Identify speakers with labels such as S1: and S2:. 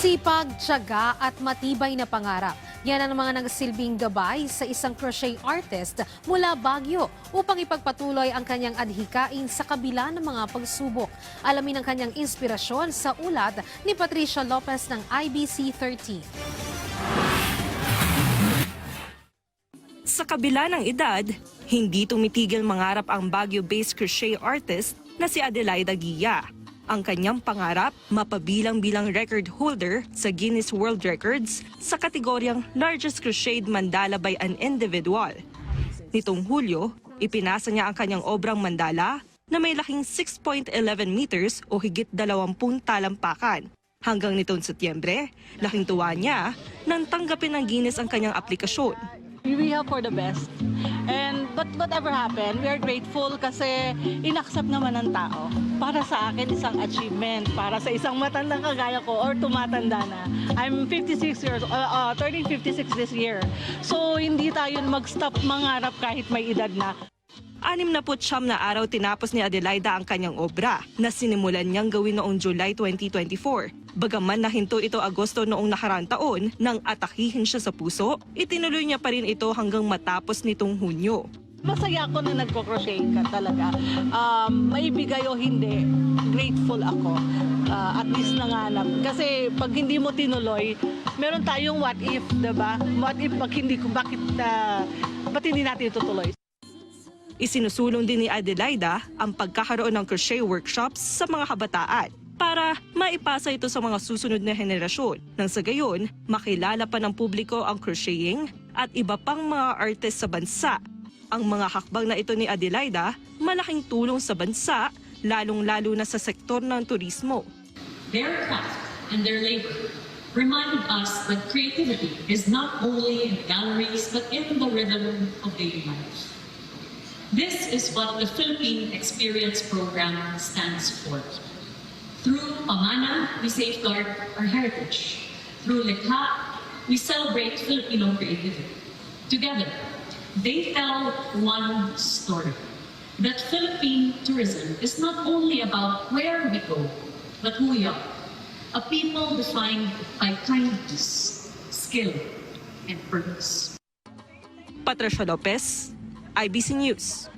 S1: Sipag, tiyaga at matibay na pangarap. Yan ang mga nagsilbing gabay sa isang crochet artist mula Baguio upang ipagpatuloy ang kanyang adhikain sa kabila ng mga pagsubok. Alamin ang kanyang inspirasyon sa ulat ni Patricia Lopez ng IBC 13.
S2: Sa kabila ng edad, hindi tumitigil mangarap ang Baguio-based crochet artist na si Adelaida Guia. Ang kanyang pangarap, mapabilang-bilang record holder sa Guinness World Records sa kategoryang Largest Crocheted Mandala by an Individual. Nitong Hulyo, ipinasa niya ang kanyang obrang mandala na may laking 6.11 meters o higit 20 talampakan. Hanggang nitong Setyembre, laking tuwa niya nang tanggapin ng Guinness ang kanyang aplikasyon.
S3: We hope for the best. But whatever happened, we are grateful kasi inaccept naman ng tao. Para sa akin, isang achievement. Para sa isang matandang kagaya ko or tumatanda na. I'm 56 years, turning 56 this year. So hindi tayo mag-stop mangarap kahit may edad na.
S2: 69 na araw tinapos ni Adelaida ang kanyang obra na sinimulan niyang gawin noong July 2024. Bagaman nahinto ito Agosto noong nakaraang taon nang atakihin siya sa puso, itinuloy niya pa rin ito hanggang matapos nitong Hunyo.
S3: Masaya ako na nagko-crochet ka talaga. Maibigay o hindi, grateful ako. At least nanganap. Kasi pag hindi mo tinuloy, meron tayong what if, diba? What if pag hindi ko, ba't hindi natin itutuloy?
S2: Isinusulong din ni Adelaida ang pagkakaroon ng crochet workshops sa mga kabataan para maipasa ito sa mga susunod na henerasyon. Nang sa gayon, makilala pa ng publiko ang crocheting at iba pang mga artist sa bansa. Ang mga hakbang na ito ni Adelaida, malaking tulong sa bansa, lalong-lalo na sa sektor ng turismo.
S4: Their craft and their labor remind us that creativity is not only in galleries but in the rhythm of daily life. This is what the Philippine Experience Program stands for. Through Pamana, we safeguard our heritage. Through Likha, we celebrate Filipino creativity. Together, they tell one story, that Philippine tourism is not only about where we go, but who we are. A people defined by kindness, skill, and purpose.
S2: Patricia Lopez, IBC News.